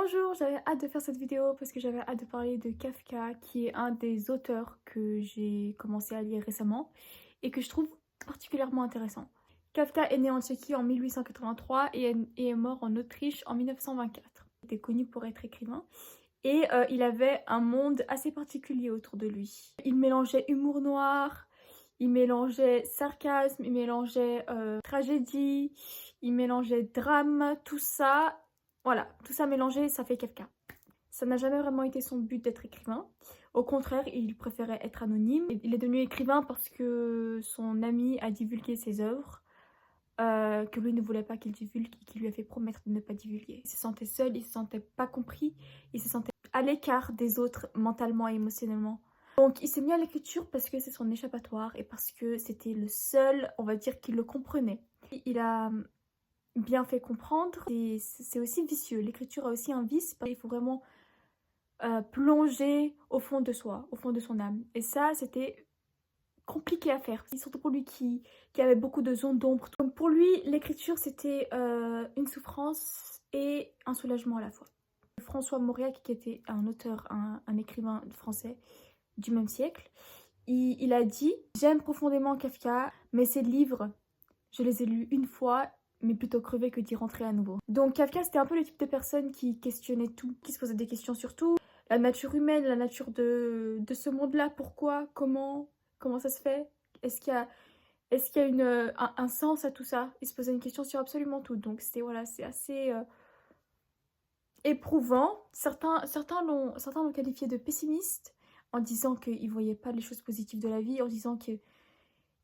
Bonjour, j'avais hâte de faire cette vidéo parce que j'avais hâte de parler de Kafka, qui est un des auteurs que j'ai commencé à lire récemment et que je trouve particulièrement intéressant. Kafka est né en Tchéquie en 1883 et est mort en Autriche en 1924. Il était connu pour être écrivain et il avait un monde assez particulier autour de lui. Il mélangeait humour noir, il mélangeait sarcasme, il mélangeait tragédie, il mélangeait drame, tout ça. Voilà, tout ça mélangé, ça fait Kafka. Ça n'a jamais vraiment été son but d'être écrivain. Au contraire, il préférait être anonyme. Il est devenu écrivain parce que son ami a divulgué ses œuvres, que lui ne voulait pas qu'il divulgue et qui lui a fait promettre de ne pas divulguer. Il se sentait seul, il se sentait pas compris, il se sentait à l'écart des autres mentalement et émotionnellement. Donc il s'est mis à l'écriture parce que c'est son échappatoire et parce que c'était le seul, on va dire, qui le comprenait. Il a bien fait comprendre, et c'est aussi vicieux. L'écriture a aussi un vice, il faut vraiment plonger au fond de soi, au fond de son âme. Et ça, c'était compliqué à faire, surtout pour lui qui avait beaucoup de zones d'ombre. Donc pour lui, l'écriture, c'était une souffrance et un soulagement à la fois. François Mauriac, qui était un auteur, un écrivain français du même siècle, il a dit « J'aime profondément Kafka, mais ses livres, je les ai lus une fois, mais plutôt crever que d'y rentrer à nouveau. » Donc Kafka, c'était un peu le type de personne qui questionnait tout, qui se posait des questions sur tout. La nature humaine, la nature de ce monde-là, pourquoi, comment ça se fait? Est-ce qu'il y a un sens à tout ça? Il se posait une question sur absolument tout. Donc c'était voilà, c'est assez éprouvant. Certains l'ont qualifié de pessimiste en disant qu'il ne voyait pas les choses positives de la vie, en disant qu'il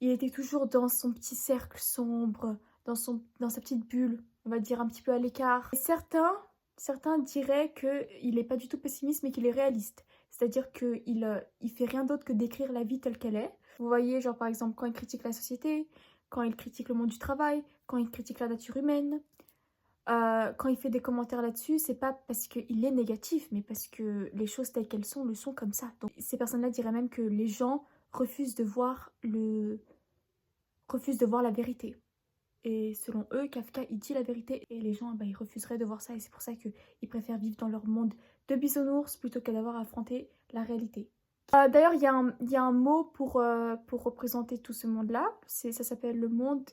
était toujours dans son petit cercle sombre, dans sa petite bulle, on va dire un petit peu à l'écart. Et certains diraient qu'il n'est pas du tout pessimiste, mais qu'il est réaliste. C'est-à-dire qu'il fait rien d'autre que décrire la vie telle qu'elle est. Vous voyez, genre par exemple, quand il critique la société, quand il critique le monde du travail, quand il critique la nature humaine, quand il fait des commentaires là-dessus, c'est pas parce qu'il est négatif, mais parce que les choses telles qu'elles sont le sont comme ça. Donc ces personnes-là diraient même que les gens refusent de voir la vérité. Et selon eux, Kafka, il dit la vérité et les gens, ils refuseraient de voir ça. Et c'est pour ça qu'ils préfèrent vivre dans leur monde de bisounours plutôt que d'avoir à affronter la réalité. D'ailleurs, il y a un mot pour représenter tout ce monde-là. Ça s'appelle le monde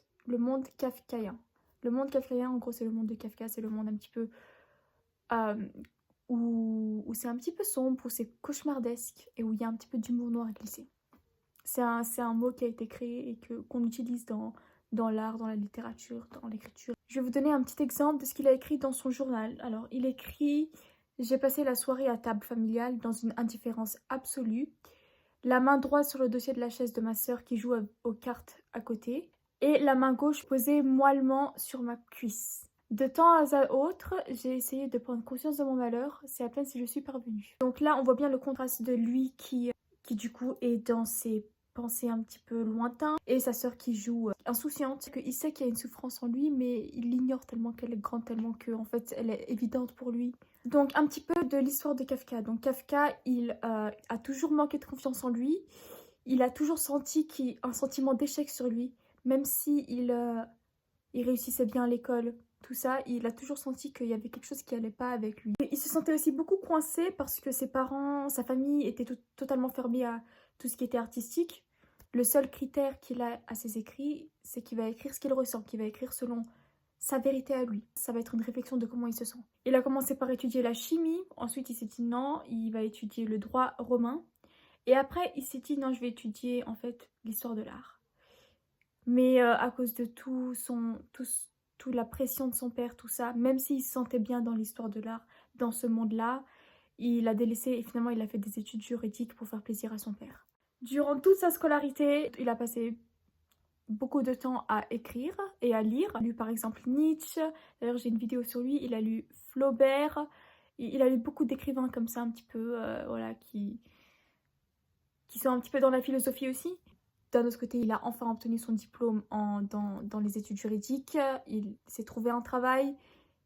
kafkaïen. Le monde kafkaïen, en gros, c'est le monde de Kafka. C'est le monde un petit peu euh, où c'est un petit peu sombre, où c'est cauchemardesque et où il y a un petit peu d'humour noir glissé. C'est un mot qui a été créé et qu'on utilise dans l'art, dans la littérature, dans l'écriture. Je vais vous donner un petit exemple de ce qu'il a écrit dans son journal. Alors, il écrit « J'ai passé la soirée à table familiale dans une indifférence absolue, la main droite sur le dossier de la chaise de ma sœur qui joue aux cartes à côté, et la main gauche posée moellement sur ma cuisse. De temps à autre, j'ai essayé de prendre conscience de mon malheur, c'est à peine si je suis parvenue. » Donc là, on voit bien le contraste de lui qui du coup est dans ses pensées un petit peu lointains et sa sœur qui joue insouciante. Il sait qu'il y a une souffrance en lui, mais il l'ignore tellement qu'elle est grande, tellement que en fait elle est évidente pour lui. Donc un petit peu de l'histoire de Kafka. Donc Kafka, il a toujours manqué de confiance en lui. Il a toujours senti un sentiment d'échec sur lui, même si il réussissait bien à l'école. Tout ça, il a toujours senti qu'il y avait quelque chose qui allait pas avec lui. Il se sentait aussi beaucoup coincé parce que ses parents, sa famille était totalement fermée à tout ce qui était artistique. Le seul critère qu'il a à ses écrits, c'est qu'il va écrire ce qu'il ressent, qu'il va écrire selon sa vérité à lui. Ça va être une réflexion de comment il se sent. Il a commencé par étudier la chimie, ensuite il s'est dit non, il va étudier le droit romain. Et après, il s'est dit non, je vais étudier en fait l'histoire de l'art. Mais à cause de toute la pression de son père, tout ça, même s'il se sentait bien dans l'histoire de l'art, dans ce monde-là, il a délaissé et finalement il a fait des études juridiques pour faire plaisir à son père. Durant toute sa scolarité, il a passé beaucoup de temps à écrire et à lire. Il a lu par exemple Nietzsche, d'ailleurs j'ai une vidéo sur lui, il a lu Flaubert, il a lu beaucoup d'écrivains comme ça un petit peu, voilà, qui sont un petit peu dans la philosophie aussi. D'un autre côté, il a enfin obtenu son diplôme dans les études juridiques. Il s'est trouvé un travail.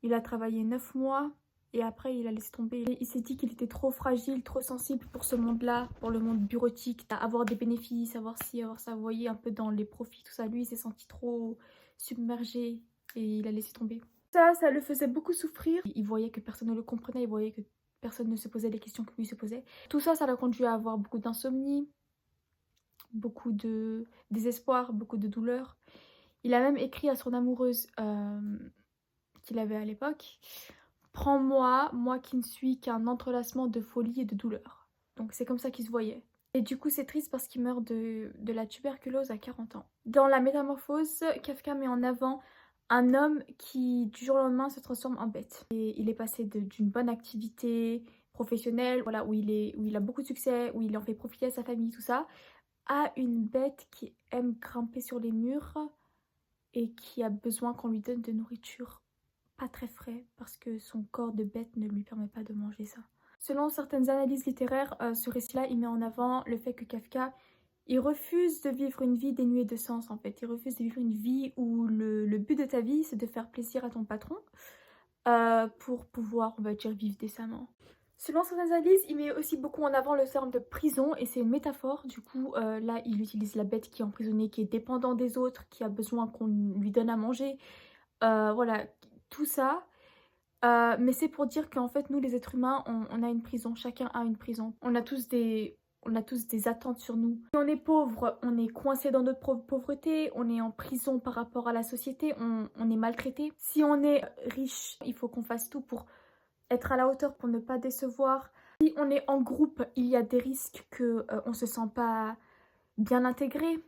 Il a travaillé 9 mois et après, il a laissé tomber. Il s'est dit qu'il était trop fragile, trop sensible pour ce monde-là, pour le monde bureautique, à avoir des bénéfices, avoir ci, avoir ça. Vous voyez, un peu dans les profits, tout ça. Lui, il s'est senti trop submergé et il a laissé tomber. Ça le faisait beaucoup souffrir. Il voyait que personne ne le comprenait, il voyait que personne ne se posait les questions que lui se posait. Tout ça, ça l'a conduit à avoir beaucoup d'insomnie, beaucoup de désespoir, beaucoup de douleur. Il a même écrit à son amoureuse qu'il avait à l'époque: Prends-moi, moi qui ne suis qu'un entrelacement de folie et de douleur. Donc c'est comme ça qu'il se voyait. Et du coup c'est triste parce qu'il meurt de la tuberculose à 40 ans. Dans la Métamorphose, Kafka met en avant un homme qui du jour au lendemain se transforme en bête. Et il est passé d'une bonne activité professionnelle, voilà, où il a beaucoup de succès, où il en fait profiter à sa famille, tout ça, à une bête qui aime grimper sur les murs et qui a besoin qu'on lui donne de nourriture pas très frais parce que son corps de bête ne lui permet pas de manger ça. Selon certaines analyses littéraires, ce récit-là, il met en avant le fait que Kafka, il refuse de vivre une vie dénuée de sens en fait. Il refuse de vivre une vie où le but de ta vie, c'est de faire plaisir à ton patron pour pouvoir, on va dire, vivre décemment. Selon certaines analyses, il met aussi beaucoup en avant le terme de prison et c'est une métaphore. Du coup, là, il utilise la bête qui est emprisonnée, qui est dépendant des autres, qui a besoin qu'on lui donne à manger. Voilà, tout ça. Mais c'est pour dire qu'en fait, nous les êtres humains, on a une prison, chacun a une prison. On a tous des attentes sur nous. Si on est pauvre, on est coincé dans notre pauvreté, on est en prison par rapport à la société, on est maltraité. Si on est riche, il faut qu'on fasse tout pour être à la hauteur, pour ne pas décevoir. Si on est en groupe, il y a des risques que on se sent pas bien intégré.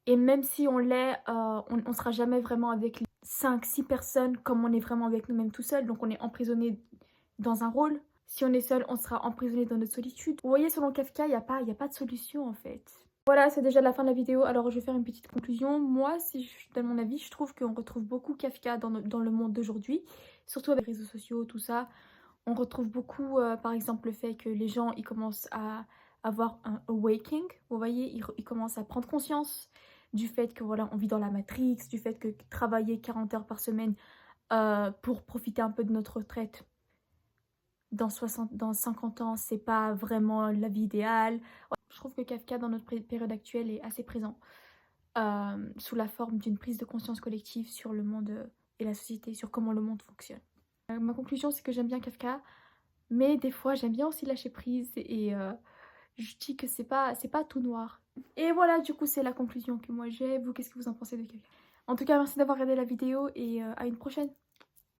Et même si on l'est, on sera jamais vraiment avec les 5-6 personnes comme on est vraiment avec nous-mêmes tout seul. Donc on est emprisonné dans un rôle. Si on est seul, on sera emprisonné dans notre solitude. Vous voyez, selon Kafka, il y a pas de solution en fait. Voilà, c'est déjà la fin de la vidéo, alors je vais faire une petite conclusion. Moi, si je donne mon avis, je trouve qu'on retrouve beaucoup Kafka dans le monde d'aujourd'hui, surtout avec les réseaux sociaux, tout ça. On retrouve beaucoup, par exemple, le fait que les gens, ils commencent à avoir un awakening, vous voyez, ils commencent à prendre conscience du fait que voilà, on vit dans la Matrix, du fait que travailler 40 heures par semaine pour profiter un peu de notre retraite dans 50 ans, c'est pas vraiment la vie idéale. Je trouve que Kafka, dans notre période actuelle, est assez présent sous la forme d'une prise de conscience collective sur le monde et la société, sur comment le monde fonctionne. Ma conclusion, c'est que j'aime bien Kafka, mais des fois, j'aime bien aussi lâcher prise et je dis que c'est pas tout noir. Et voilà, du coup, c'est la conclusion que moi j'ai. Vous, qu'est-ce que vous en pensez de Kafka? En tout cas, merci d'avoir regardé la vidéo et à une prochaine.